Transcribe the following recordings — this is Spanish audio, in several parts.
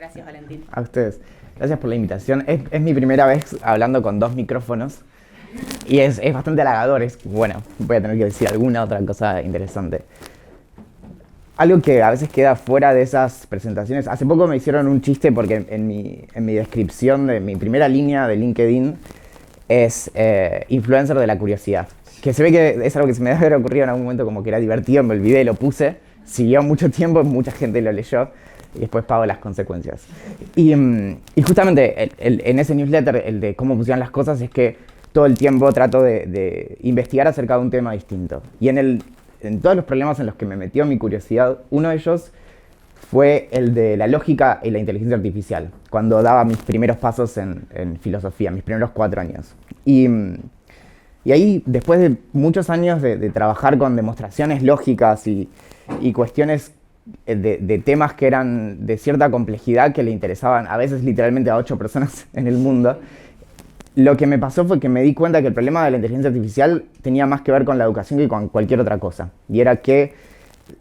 Gracias, Valentín. A ustedes. Gracias por la invitación. Es mi primera vez hablando con dos micrófonos y es bastante halagador. Bueno, voy a tener que decir alguna otra cosa interesante. Algo que a veces queda fuera de esas presentaciones. Hace poco me hicieron un chiste porque en mi descripción de mi primera línea de LinkedIn es influencer de la curiosidad. Que se ve que es algo que se me debe haber ocurrido en algún momento, como que era divertido, me olvidé, lo puse. Siguió mucho tiempo, mucha gente lo leyó y después pago las consecuencias. Y justamente en ese newsletter, el de cómo funcionan las cosas, es que todo el tiempo trato de investigar acerca de un tema distinto. Y en todos los problemas en los que me metió mi curiosidad, uno de ellos fue el de la lógica y la inteligencia artificial, cuando daba mis primeros pasos en filosofía, mis primeros 4 años. Y ahí, después de muchos años de trabajar con demostraciones lógicas y cuestiones de temas que eran de cierta complejidad que le interesaban a veces literalmente a 8 personas en el mundo, lo que me pasó fue que me di cuenta que el problema de la inteligencia artificial tenía más que ver con la educación que con cualquier otra cosa. Y era que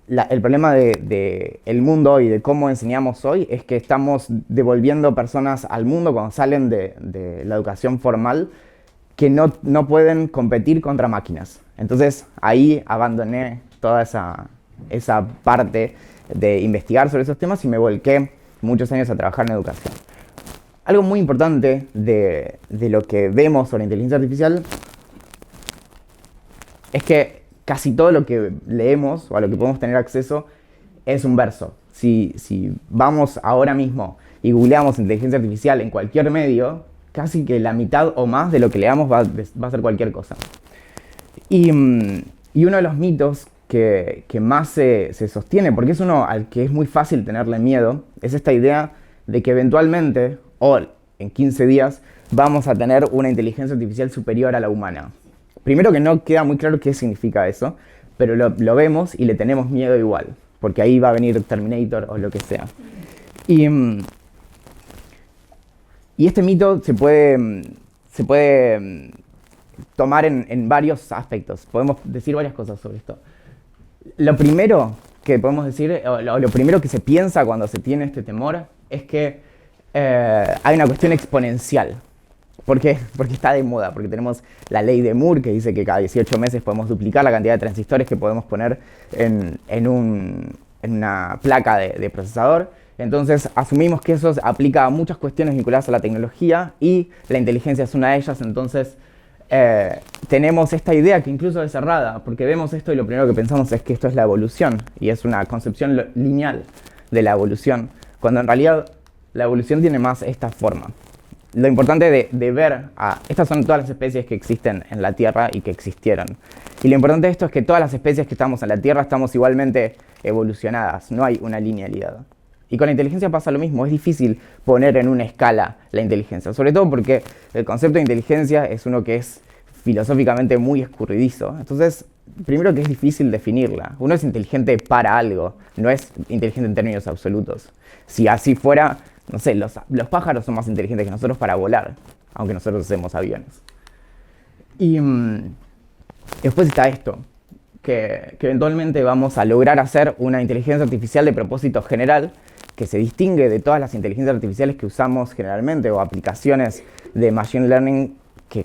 el problema del mundo hoy, de cómo enseñamos hoy, es que estamos devolviendo personas al mundo cuando salen de la educación formal que no pueden competir contra máquinas. Entonces ahí abandoné toda esa parte de investigar sobre esos temas y me volqué muchos años a trabajar en educación. Algo muy importante de lo que vemos sobre inteligencia artificial es que casi todo lo que leemos o a lo que podemos tener acceso es un verso. Si vamos ahora mismo y googleamos inteligencia artificial en cualquier medio, casi que la mitad o más de lo que leamos va a ser cualquier cosa. Y uno de los mitos que más se sostiene, porque es uno al que es muy fácil tenerle miedo, es esta idea de que eventualmente, o en 15 días, vamos a tener una inteligencia artificial superior a la humana. Primero que no queda muy claro qué significa eso, pero lo vemos y le tenemos miedo igual, porque ahí va a venir Terminator o lo que sea. Y este mito se puede tomar en varios aspectos. Podemos decir varias cosas sobre esto. Lo primero que podemos decir, o lo primero que se piensa cuando se tiene este temor, es que hay una cuestión exponencial. ¿Por qué? Porque está de moda, porque tenemos la ley de Moore que dice que cada 18 meses podemos duplicar la cantidad de transistores que podemos poner en una placa de procesador. Entonces asumimos que eso se aplica a muchas cuestiones vinculadas a la tecnología y la inteligencia es una de ellas. Entonces tenemos esta idea que incluso es errada, porque vemos esto y lo primero que pensamos es que esto es la evolución y es una concepción lineal de la evolución, cuando en realidad la evolución tiene más esta forma. Lo importante de ver, estas son todas las especies que existen en la Tierra y que existieron. Y lo importante de esto es que todas las especies que estamos en la Tierra estamos igualmente evolucionadas, no hay una linealidad. Y con la inteligencia pasa lo mismo, es difícil poner en una escala la inteligencia, sobre todo porque el concepto de inteligencia es uno que es filosóficamente muy escurridizo. Entonces, primero que es difícil definirla. Uno es inteligente para algo, no es inteligente en términos absolutos. Si así fuera, no sé, los pájaros son más inteligentes que nosotros para volar, aunque nosotros hacemos aviones. Y después está esto, que eventualmente vamos a lograr hacer una inteligencia artificial de propósito general que se distingue de todas las inteligencias artificiales que usamos generalmente o aplicaciones de machine learning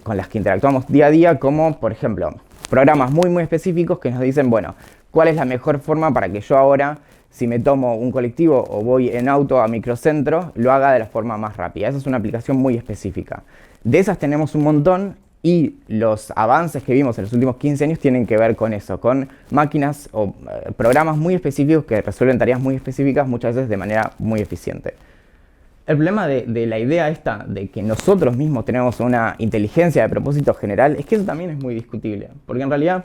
con las que interactuamos día a día, como por ejemplo programas muy específicos que nos dicen, bueno, ¿cuál es la mejor forma para que yo ahora, si me tomo un colectivo o voy en auto a microcentro, lo haga de la forma más rápida? Esa es una aplicación muy específica. De esas tenemos un montón y los avances que vimos en los últimos 15 años tienen que ver con eso, con máquinas o programas muy específicos que resuelven tareas muy específicas, muchas veces de manera muy eficiente. El problema de la idea esta de que nosotros mismos tenemos una inteligencia de propósito general es que eso también es muy discutible, porque en realidad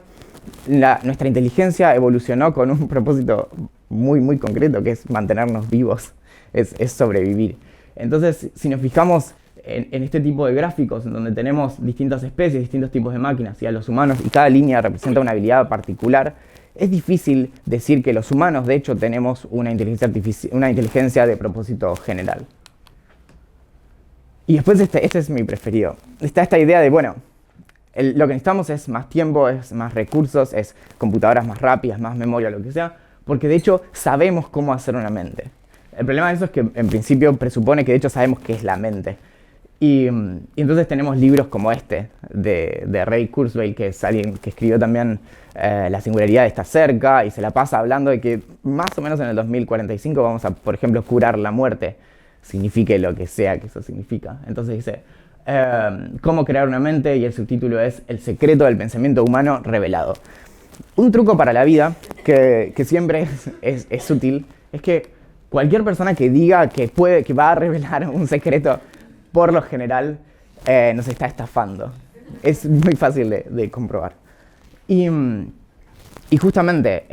nuestra inteligencia evolucionó con un propósito muy concreto, que es mantenernos vivos, es sobrevivir. Entonces, si nos fijamos en este tipo de gráficos, en donde tenemos distintas especies, distintos tipos de máquinas y a los humanos, y cada línea representa una habilidad particular, es difícil decir que los humanos, de hecho, tenemos una inteligencia de propósito general. Y después este es mi preferido. Está esta idea de, bueno, lo que necesitamos es más tiempo, es más recursos, es computadoras más rápidas, más memoria, lo que sea, porque de hecho sabemos cómo hacer una mente. el problema de eso es que en principio presupone que de hecho sabemos qué es la mente. Y entonces tenemos libros como este, de Ray Kurzweil, que es alguien que escribió también La singularidad está cerca, y se la pasa hablando de que más o menos en el 2045 vamos a, por ejemplo, curar la muerte, signifique lo que sea que eso significa. Entonces dice, ¿cómo crear una mente? Y el subtítulo es El secreto del pensamiento humano revelado. Un truco para la vida, que siempre es útil, es que cualquier persona que diga que va a revelar un secreto, por lo general, nos está estafando. Es muy fácil de comprobar. Y justamente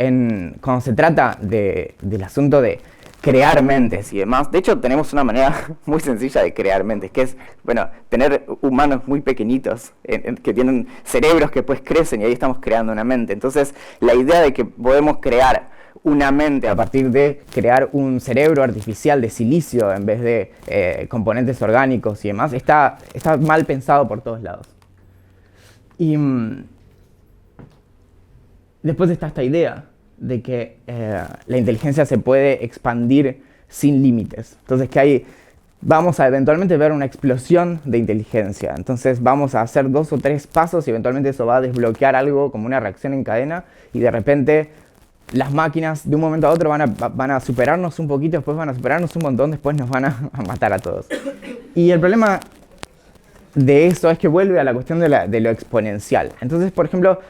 cuando se trata del asunto de crear mentes y demás, de hecho tenemos una manera muy sencilla de crear mentes, que es, bueno, tener humanos muy pequeñitos, que tienen cerebros que pues crecen, y ahí estamos creando una mente. Entonces, la idea de que podemos crear una mente a partir de crear un cerebro artificial de silicio en vez de componentes orgánicos y demás, está mal pensado por todos lados. Y después está esta idea de que la inteligencia se puede expandir sin límites. Entonces vamos a eventualmente ver una explosión de inteligencia. Entonces vamos a hacer 2 o 3 pasos y eventualmente eso va a desbloquear algo como una reacción en cadena, y de repente las máquinas de un momento a otro van a superarnos un poquito, después van a superarnos un montón, después nos van a matar a todos. Y el problema de eso es que vuelve a la cuestión de lo exponencial. Entonces, por ejemplo,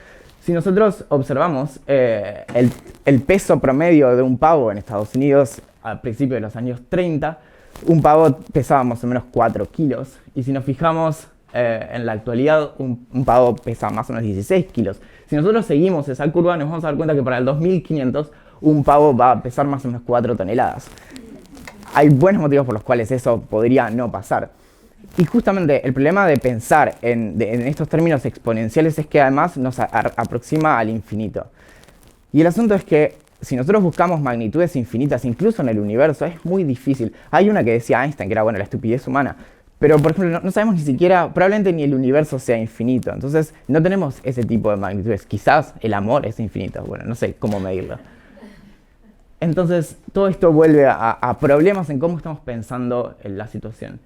si nosotros observamos el peso promedio de un pavo en Estados Unidos a principios de los años 30, un pavo pesaba más o menos 4 kilos. Y si nos fijamos en la actualidad, un pavo pesa más o menos 16 kilos. Si nosotros seguimos esa curva, nos vamos a dar cuenta que para el 2500 un pavo va a pesar más o menos 4 toneladas. Hay buenos motivos por los cuales eso podría no pasar. Y justamente el problema de pensar en estos términos exponenciales es que además nos aproxima al infinito. Y el asunto es que si nosotros buscamos magnitudes infinitas, incluso en el universo, es muy difícil. Hay una que decía Einstein, que era, bueno, la estupidez humana. Pero, por ejemplo, no sabemos ni siquiera, probablemente ni el universo sea infinito. Entonces, no tenemos ese tipo de magnitudes. Quizás el amor es infinito. Bueno, no sé cómo medirlo. Entonces, todo esto vuelve a problemas en cómo estamos pensando en la situación.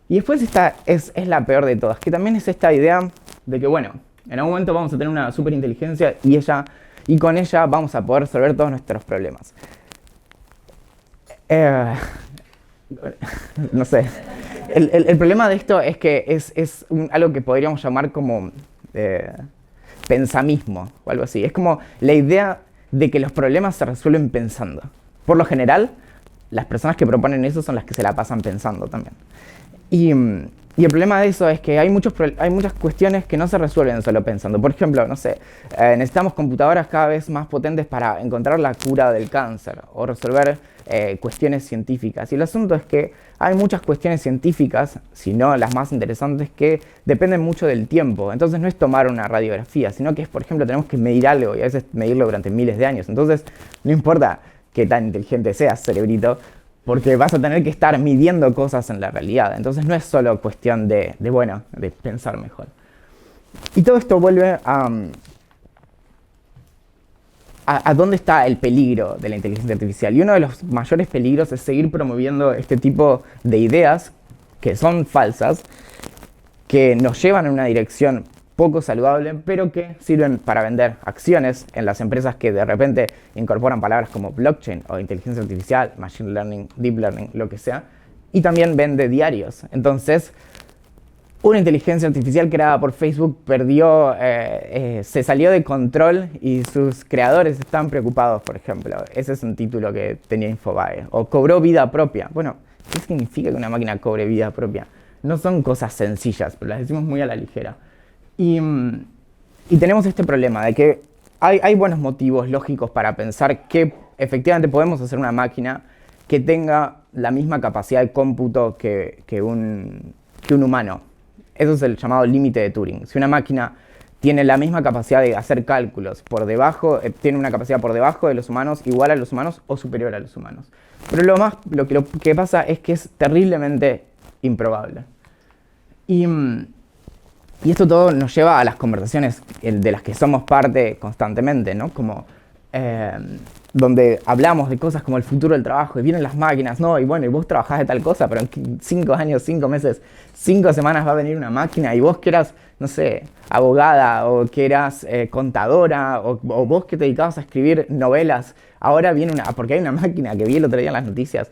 Y después esta es la peor de todas, que también es esta idea de que, bueno, en algún momento vamos a tener una superinteligencia y con ella vamos a poder resolver todos nuestros problemas. No sé. El problema de esto es que es algo que podríamos llamar como pensamismo o algo así. Es como la idea de que los problemas se resuelven pensando. Por lo general, las personas que proponen eso son las que se la pasan pensando también. Y el problema de eso es que hay muchas cuestiones que no se resuelven solo pensando. Por ejemplo, no sé, necesitamos computadoras cada vez más potentes para encontrar la cura del cáncer o resolver cuestiones científicas. Y el asunto es que hay muchas cuestiones científicas, si no las más interesantes, que dependen mucho del tiempo. Entonces no es tomar una radiografía, sino que es, por ejemplo, tenemos que medir algo y a veces medirlo durante miles de años. Entonces no importa qué tan inteligente seas, cerebrito, porque vas a tener que estar midiendo cosas en la realidad. Entonces no es solo cuestión de pensar mejor. Y todo esto vuelve a dónde está el peligro de la inteligencia artificial. Y uno de los mayores peligros es seguir promoviendo este tipo de ideas que son falsas, que nos llevan en una dirección poco saludable, pero que sirven para vender acciones en las empresas que de repente incorporan palabras como blockchain o inteligencia artificial, machine learning, deep learning, lo que sea, y también vende diarios. Entonces, una inteligencia artificial creada por Facebook se salió de control y sus creadores están preocupados, por ejemplo. Ese es un título que tenía Infobae. O cobró vida propia. Bueno, ¿qué significa que una máquina cobre vida propia? No son cosas sencillas, pero las decimos muy a la ligera. Y tenemos este problema de que hay buenos motivos lógicos para pensar que efectivamente podemos hacer una máquina que tenga la misma capacidad de cómputo que un humano. Eso es el llamado límite de Turing. Si una máquina tiene la misma capacidad de hacer cálculos tiene una capacidad por debajo de los humanos, igual a los humanos o superior a los humanos. Pero lo que pasa es que es terriblemente improbable. Y esto todo nos lleva a las conversaciones de las que somos parte constantemente, ¿no? Como eh, donde hablamos de cosas como el futuro del trabajo y vienen las máquinas, ¿no? Y bueno, y vos trabajás de tal cosa, pero en 5 años, 5 meses, 5 semanas va a venir una máquina y vos que eras, no sé, abogada o que eras contadora o vos que te dedicabas a escribir novelas, ahora viene porque hay una máquina que vi el otro día en las noticias.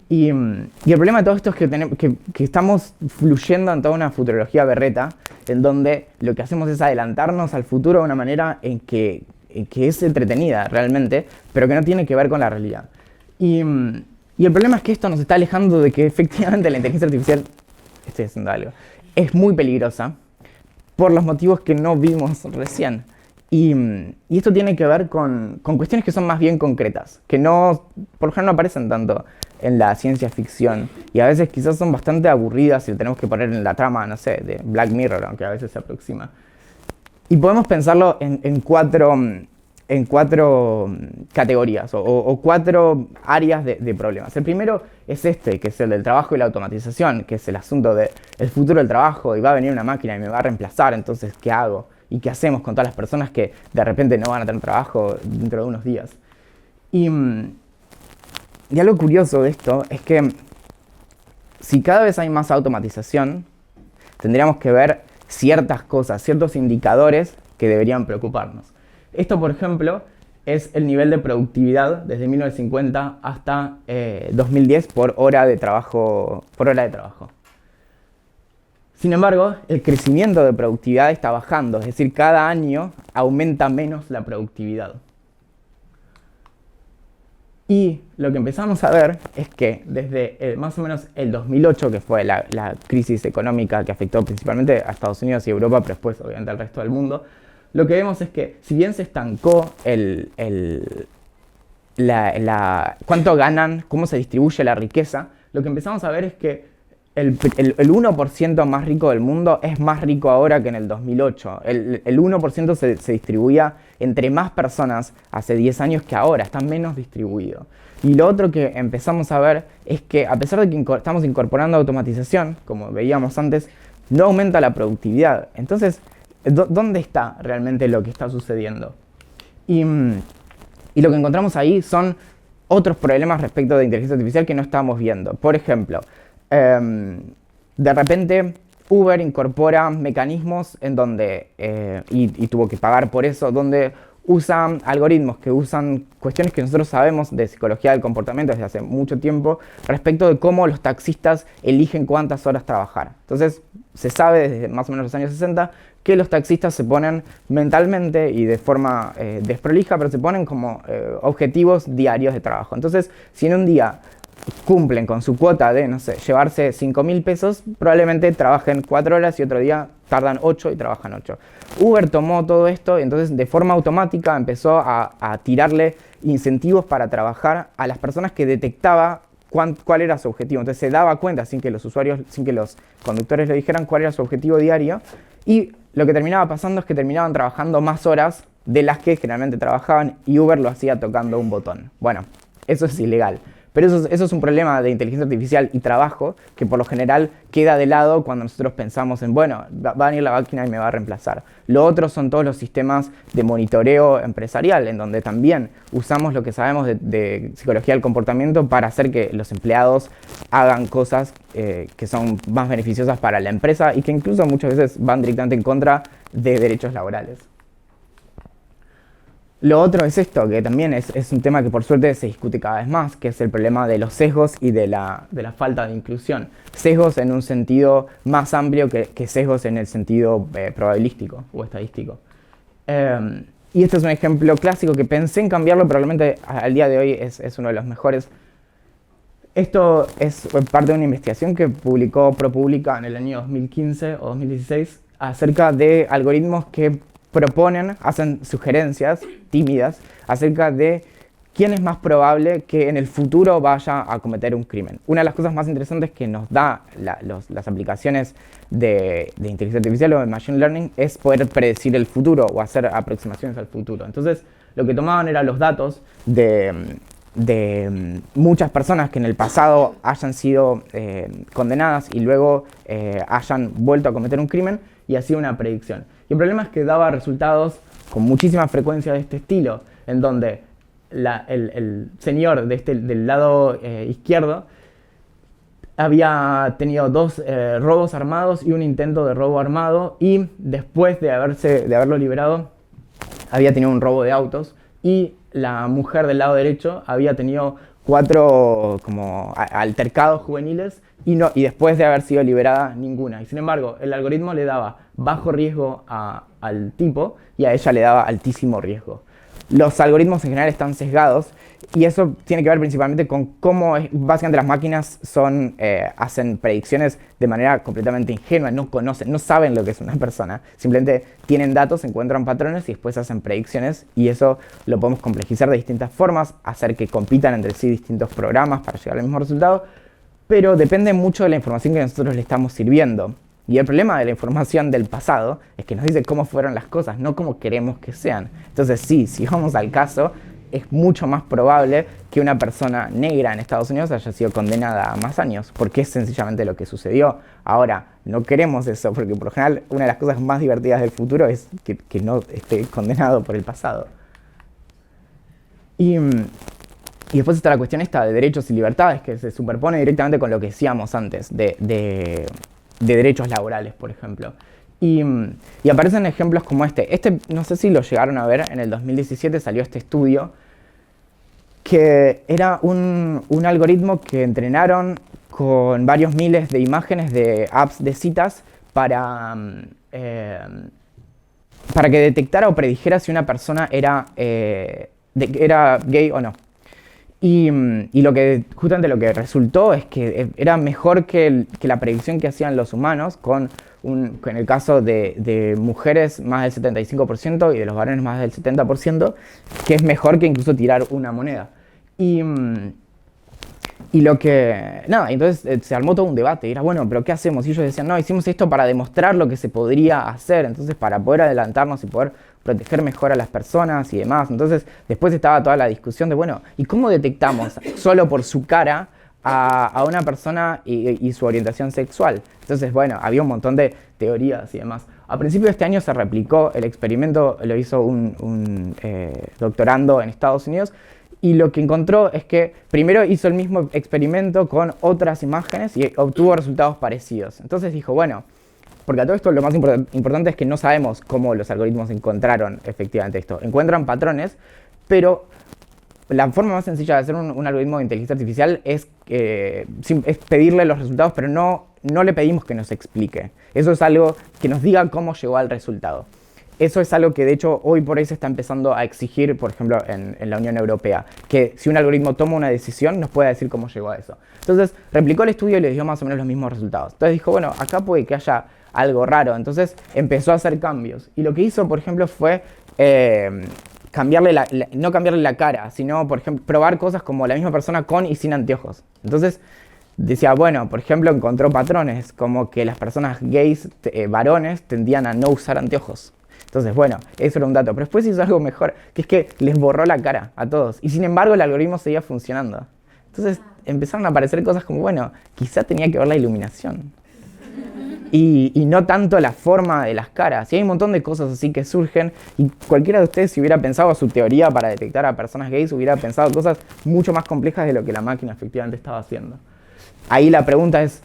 Y el problema de todo esto es que estamos fluyendo en toda una futurología berreta, en donde lo que hacemos es adelantarnos al futuro de una manera en que es entretenida realmente, pero que no tiene que ver con la realidad. Y el problema es que esto nos está alejando de que efectivamente la inteligencia artificial, estoy haciendo algo, es muy peligrosa por los motivos que no vimos recién. Y esto tiene que ver con cuestiones que son más bien concretas, que no, por lo general no aparecen tanto en la ciencia ficción y a veces quizás son bastante aburridas y lo tenemos que poner en la trama, no sé, de Black Mirror, aunque a veces se aproxima. Y podemos pensarlo en cuatro categorías o 4 áreas de problemas. El primero es este, que es el del trabajo y la automatización, que es el asunto del futuro del trabajo y va a venir una máquina y me va a reemplazar, entonces, ¿qué hago? ¿Y qué hacemos con todas las personas que de repente no van a tener trabajo dentro de unos días? Y algo curioso de esto es que si cada vez hay más automatización, tendríamos que ver ciertas cosas, ciertos indicadores que deberían preocuparnos. Esto, por ejemplo, es el nivel de productividad desde 1950 hasta 2010 por hora de trabajo. Sin embargo, el crecimiento de productividad está bajando, es decir, cada año aumenta menos la productividad. Y lo que empezamos a ver es que desde más o menos el 2008, que fue la crisis económica que afectó principalmente a Estados Unidos y Europa, pero después obviamente al resto del mundo, lo que vemos es que si bien se estancó cuánto ganan, cómo se distribuye la riqueza, lo que empezamos a ver es que el 1% más rico del mundo es más rico ahora que en el 2008. El 1% se distribuía entre más personas hace 10 años que ahora, está menos distribuido. Y lo otro que empezamos a ver es que a pesar de que estamos incorporando automatización, como veíamos antes, no aumenta la productividad. Entonces, ¿dónde está realmente lo que está sucediendo? Y lo que encontramos ahí son otros problemas respecto de inteligencia artificial que no estamos viendo. Por ejemplo, de repente Uber incorpora mecanismos en donde, y tuvo que pagar por eso, donde usan algoritmos que usan cuestiones que nosotros sabemos de psicología del comportamiento desde hace mucho tiempo respecto de cómo los taxistas eligen cuántas horas trabajar. Entonces, se sabe desde más o menos los años 60 que los taxistas se ponen mentalmente y de forma desprolija, pero se ponen como objetivos diarios de trabajo. Entonces, si en un día cumplen con su cuota de, no sé, llevarse 5.000 pesos, probablemente trabajen 4 horas y otro día tardan 8 y trabajan 8. Uber tomó todo esto y entonces de forma automática empezó a tirarle incentivos para trabajar a las personas que detectaba cuál era su objetivo. Entonces se daba cuenta sin que los conductores le dijeran cuál era su objetivo diario, y lo que terminaba pasando es que terminaban trabajando más horas de las que generalmente trabajaban y Uber lo hacía tocando un botón. Bueno, eso es ilegal. Pero eso es un problema de inteligencia artificial y trabajo que por lo general queda de lado cuando nosotros pensamos en, bueno, va a venir la máquina y me va a reemplazar. Lo otro son todos los sistemas de monitoreo empresarial, en donde también usamos lo que sabemos de psicología del comportamiento para hacer que los empleados hagan cosas que son más beneficiosas para la empresa y que incluso muchas veces van directamente en contra de derechos laborales. Lo otro es esto, que también es un tema que por suerte se discute cada vez más, que es el problema de los sesgos y de la falta de inclusión. Sesgos en un sentido más amplio que sesgos en el sentido probabilístico o estadístico. Y este es un ejemplo clásico que pensé en cambiarlo, pero probablemente al día de hoy es uno de los mejores. Esto es parte de una investigación que publicó ProPublica en el año 2015 o 2016 acerca de algoritmos que hacen sugerencias tímidas acerca de quién es más probable que en el futuro vaya a cometer un crimen. Una de las cosas más interesantes que nos da las aplicaciones de inteligencia artificial o de machine learning es poder predecir el futuro o hacer aproximaciones al futuro. Entonces, lo que tomaban eran los datos de muchas personas que en el pasado hayan sido condenadas y luego hayan vuelto a cometer un crimen y hacía una predicción. Y el problema es que daba resultados con muchísima frecuencia de este estilo, en donde el señor del lado izquierdo había tenido 2 robos armados y un intento de robo armado, y después de haberlo liberado había tenido un robo de autos, y la mujer del lado derecho había tenido 4 como altercados juveniles y después de haber sido liberada ninguna. Y sin embargo, el algoritmo le daba bajo riesgo al tipo y a ella le daba altísimo riesgo. Los algoritmos en general están sesgados, y eso tiene que ver principalmente con cómo básicamente las máquinas hacen predicciones de manera completamente ingenua, no conocen, no saben lo que es una persona, simplemente tienen datos, encuentran patrones y después hacen predicciones, y eso lo podemos complejizar de distintas formas, hacer que compitan entre sí distintos programas para llegar al mismo resultado, pero depende mucho de la información que nosotros le estamos sirviendo. Y el problema de la información del pasado es que nos dice cómo fueron las cosas, no cómo queremos que sean. Entonces sí, si vamos al caso, es mucho más probable que una persona negra en Estados Unidos haya sido condenada a más años, porque es sencillamente lo que sucedió. Ahora, no queremos eso, porque por lo general una de las cosas más divertidas del futuro es que no esté condenado por el pasado. Y después está la cuestión esta de derechos y libertades, que se superpone directamente con lo que decíamos antes, de derechos laborales, por ejemplo. Y aparecen ejemplos como este. No sé si lo llegaron a ver, en el 2017 salió este estudio, que era un algoritmo que entrenaron con varios miles de imágenes de apps de citas para que detectara o predijera si una persona era gay o no. Y justamente lo que resultó es que era mejor que la predicción que hacían los humanos, en el caso de mujeres más del 75% y de los varones más del 70%, que es mejor que incluso tirar una moneda. Entonces se armó todo un debate, y era bueno, pero ¿qué hacemos? Y ellos decían, no, hicimos esto para demostrar lo que se podría hacer, entonces para poder adelantarnos y poder proteger mejor a las personas y demás. Entonces después estaba toda la discusión de, bueno, ¿y cómo detectamos solo por su cara a una persona y su orientación sexual? Entonces, bueno, había un montón de teorías y demás. A principios de este año se replicó el experimento, lo hizo un doctorando en Estados Unidos, y lo que encontró es que primero hizo el mismo experimento con otras imágenes y obtuvo resultados parecidos. Entonces dijo, bueno, porque a todo esto lo más importante es que no sabemos cómo los algoritmos encontraron efectivamente esto. Encuentran patrones, pero la forma más sencilla de hacer un algoritmo de inteligencia artificial es pedirle los resultados, pero no le pedimos que nos explique. Eso es algo que nos diga cómo llegó al resultado. Eso es algo que de hecho hoy por hoy se está empezando a exigir, por ejemplo, en la Unión Europea, que si un algoritmo toma una decisión nos pueda decir cómo llegó a eso. Entonces replicó el estudio y les dio más o menos los mismos resultados. Entonces dijo, bueno, acá puede que haya algo raro. Entonces empezó a hacer cambios. Y lo que hizo, por ejemplo, fue no cambiarle la cara, sino, por ejemplo, probar cosas como la misma persona con y sin anteojos. Entonces decía, bueno, por ejemplo, encontró patrones como que las personas gays, varones, tendían a no usar anteojos. Entonces, bueno, eso era un dato. Pero después hizo algo mejor, que es que les borró la cara a todos. Y sin embargo, el algoritmo seguía funcionando. Entonces empezaron a aparecer cosas como, bueno, quizá tenía que ver la iluminación. Y no tanto la forma de las caras. Y hay un montón de cosas así que surgen. Y cualquiera de ustedes, si hubiera pensado su teoría para detectar a personas gays, hubiera pensado cosas mucho más complejas de lo que la máquina efectivamente estaba haciendo. Ahí la pregunta es,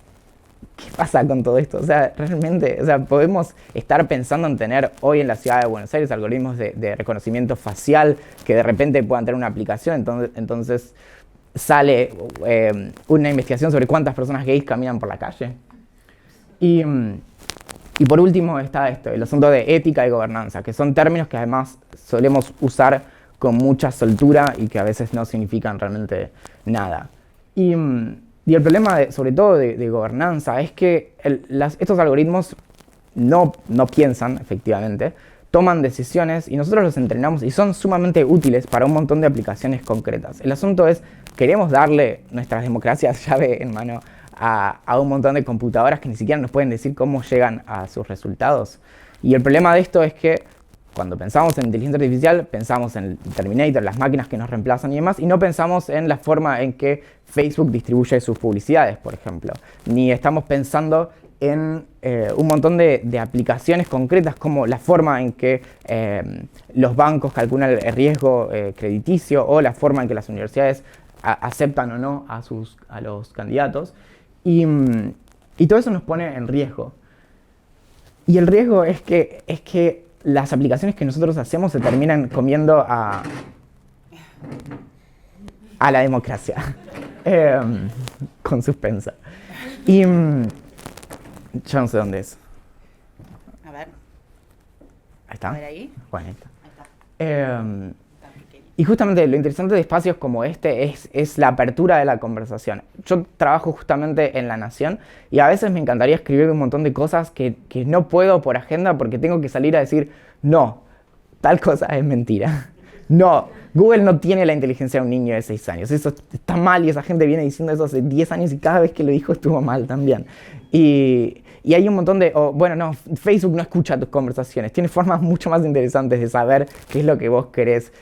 ¿qué pasa con todo esto? O sea, realmente, podemos estar pensando en tener hoy en la ciudad de Buenos Aires algoritmos de reconocimiento facial que de repente puedan tener una aplicación, entonces sale una investigación sobre cuántas personas gays caminan por la calle. Y por último está el asunto de ética y gobernanza, que son términos que además solemos usar con mucha soltura y que a veces no significan realmente nada. Y el problema, sobre todo de gobernanza, es que estos algoritmos no piensan, efectivamente, toman decisiones y nosotros los entrenamos y son sumamente útiles para un montón de aplicaciones concretas. El asunto es, ¿queremos darle nuestras democracias llave en mano a un montón de computadoras que ni siquiera nos pueden decir cómo llegan a sus resultados? Y el problema de esto es que cuando pensamos en inteligencia artificial, pensamos en Terminator, las máquinas que nos reemplazan y demás, y no pensamos en la forma en que Facebook distribuye sus publicidades, por ejemplo. Ni estamos pensando en un montón de aplicaciones concretas, como la forma en que los bancos calculan el riesgo crediticio o la forma en que las universidades aceptan o no a los candidatos. Y todo eso nos pone en riesgo. Y el riesgo es que las aplicaciones que nosotros hacemos se terminan comiendo a la democracia, con suspensa. Y yo no sé dónde es. A ver. Ahí está. A ver ahí. Bueno, ahí está. Ahí está. Y justamente lo interesante de espacios como este es la apertura de la conversación. Yo trabajo justamente en La Nación y a veces me encantaría escribir un montón de cosas que no puedo por agenda porque tengo que salir a decir, no, tal cosa es mentira. No, Google no tiene la inteligencia de un niño de 6 años. Eso está mal y esa gente viene diciendo eso hace 10 años y cada vez que lo dijo estuvo mal también. Y hay un montón de... bueno, no, Facebook no escucha tus conversaciones. Tiene formas mucho más interesantes de saber qué es lo que vos querés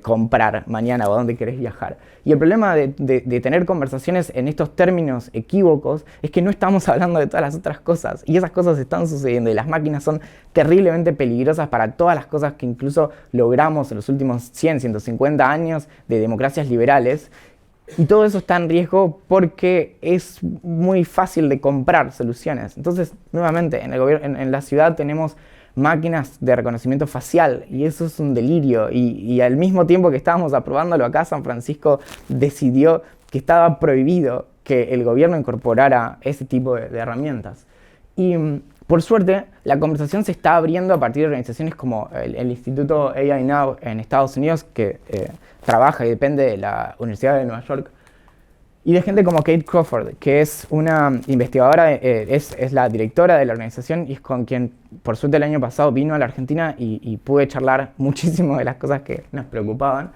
comprar mañana o a dónde querés viajar. Y el problema de tener conversaciones en estos términos equívocos es que no estamos hablando de todas las otras cosas. Y esas cosas están sucediendo y las máquinas son terriblemente peligrosas para todas las cosas que incluso logramos en los últimos 100, 150 años de democracias liberales. Y todo eso está en riesgo porque es muy fácil de comprar soluciones. Entonces, nuevamente, en la ciudad tenemos máquinas de reconocimiento facial y eso es un delirio. Y al mismo tiempo que estábamos aprobándolo acá, San Francisco decidió que estaba prohibido que el gobierno incorporara ese tipo de herramientas. Y por suerte, la conversación se está abriendo a partir de organizaciones como el Instituto AI Now en Estados Unidos, que trabaja y depende de la Universidad de Nueva York, y de gente como Kate Crawford, que es una investigadora, es la directora de la organización y es con quien, por suerte, el año pasado vino a la Argentina y pude charlar muchísimo de las cosas que nos preocupaban.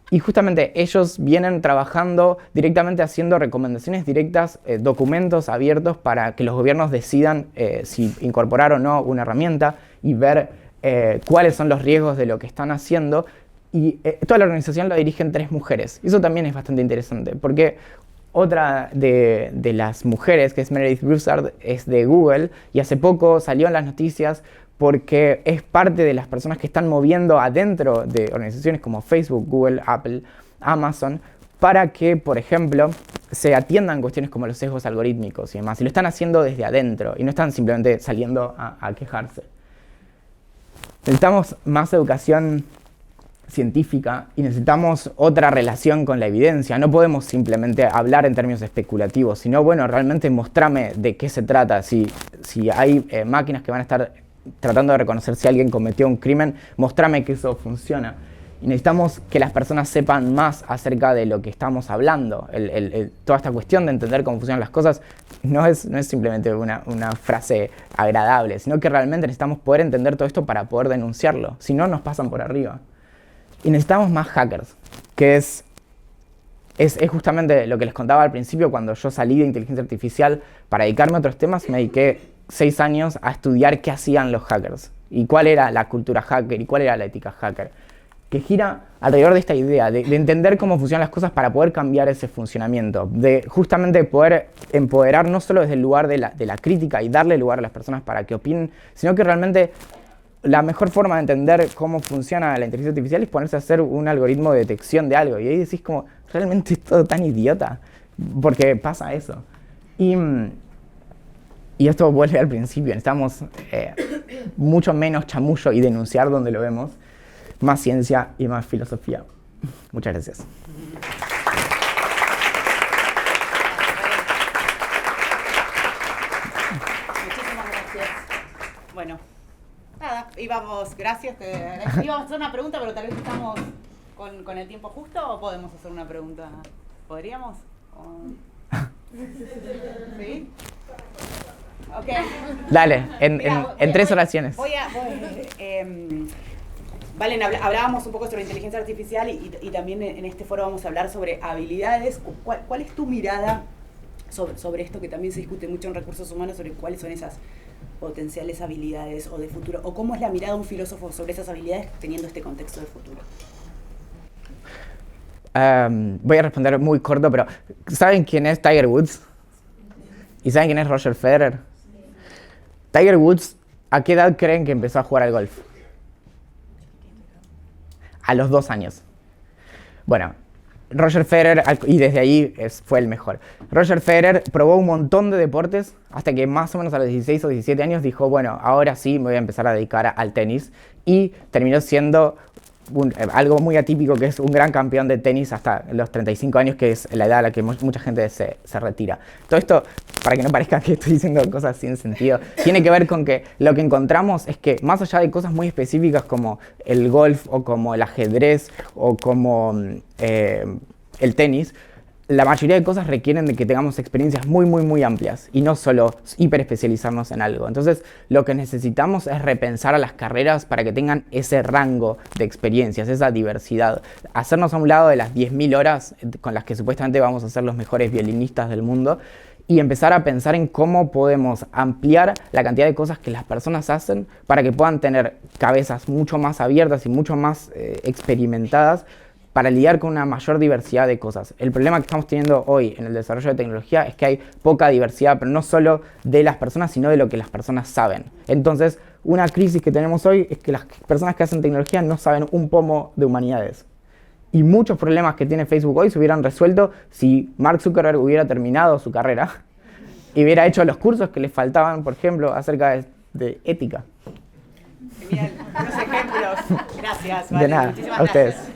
Y justamente ellos vienen trabajando directamente haciendo recomendaciones directas, documentos abiertos para que los gobiernos decidan si incorporar o no una herramienta y ver cuáles son los riesgos de lo que están haciendo. Y toda la organización la dirigen 3 mujeres. Y eso también es bastante interesante, porque otra de las mujeres, que es Meredith Broussard, es de Google y hace poco salió en las noticias porque es parte de las personas que están moviendo adentro de organizaciones como Facebook, Google, Apple, Amazon, para que, por ejemplo, se atiendan cuestiones como los sesgos algorítmicos y demás. Y lo están haciendo desde adentro y no están simplemente saliendo a quejarse. Necesitamos más educación científica y necesitamos otra relación con la evidencia. No podemos simplemente hablar en términos especulativos, sino, bueno, realmente mostrame de qué se trata. Si hay máquinas que van a estar tratando de reconocer si alguien cometió un crimen, mostrame que eso funciona. Y necesitamos que las personas sepan más acerca de lo que estamos hablando. Toda esta cuestión de entender cómo funcionan las cosas no es simplemente una frase agradable, sino que realmente necesitamos poder entender todo esto para poder denunciarlo. Si no, nos pasan por arriba. Y necesitamos más hackers, que es justamente lo que les contaba al principio. Cuando yo salí de inteligencia artificial para dedicarme a otros temas, me dediqué 6 años a estudiar qué hacían los hackers y cuál era la cultura hacker y cuál era la ética hacker, que gira alrededor de esta idea de entender cómo funcionan las cosas para poder cambiar ese funcionamiento, de justamente poder empoderar no solo desde el lugar de la crítica y darle lugar a las personas para que opinen, sino que realmente la mejor forma de entender cómo funciona la inteligencia artificial es ponerse a hacer un algoritmo de detección de algo. Y ahí decís como, realmente es todo tan idiota, porque pasa eso. Y esto vuelve al principio, necesitamos mucho menos chamullo y denunciar donde lo vemos, más ciencia y más filosofía. Muchas gracias. Muchísimas gracias. Bueno, nada, íbamos, gracias. Íbamos a hacer una pregunta, pero tal vez estamos con el tiempo justo o podemos hacer una pregunta. ¿Podríamos? ¿Sí? Ok. Dale, en 3 oraciones. Valen, hablábamos un poco sobre inteligencia artificial y también en este foro vamos a hablar sobre habilidades. ¿Cuál es tu mirada sobre esto que también se discute mucho en recursos humanos, sobre cuáles son esas potenciales habilidades o de futuro? ¿O cómo es la mirada de un filósofo sobre esas habilidades teniendo este contexto de futuro? Voy a responder muy corto, pero ¿saben quién es Tiger Woods? ¿Y saben quién es Roger Federer? Tiger Woods, ¿a qué edad creen que empezó a jugar al golf? A los 2 años. Bueno, Roger Federer, y desde ahí fue el mejor. Roger Federer probó un montón de deportes hasta que más o menos a los 16 o 17 años dijo, bueno, ahora sí me voy a empezar a dedicar al tenis. Y terminó siendo algo muy atípico, que es un gran campeón de tenis hasta los 35 años, que es la edad a la que mucha gente se retira. Todo esto, para que no parezca que estoy diciendo cosas sin sentido, tiene que ver con que lo que encontramos es que más allá de cosas muy específicas como el golf o como el ajedrez o como el tenis, la mayoría de cosas requieren de que tengamos experiencias muy amplias y no solo hiperespecializarnos en algo. Entonces, lo que necesitamos es repensar a las carreras para que tengan ese rango de experiencias, esa diversidad. Hacernos a un lado de las 10.000 horas con las que supuestamente vamos a ser los mejores violinistas del mundo y empezar a pensar en cómo podemos ampliar la cantidad de cosas que las personas hacen para que puedan tener cabezas mucho más abiertas y mucho más experimentadas para lidiar con una mayor diversidad de cosas. El problema que estamos teniendo hoy en el desarrollo de tecnología es que hay poca diversidad, pero no solo de las personas, sino de lo que las personas saben. Entonces, una crisis que tenemos hoy es que las personas que hacen tecnología no saben un pomo de humanidades. Y muchos problemas que tiene Facebook hoy se hubieran resuelto si Mark Zuckerberg hubiera terminado su carrera y hubiera hecho los cursos que le faltaban, por ejemplo, acerca de ética. Genial, unos ejemplos. Gracias. De nada, Muchísimas a ustedes. gracias.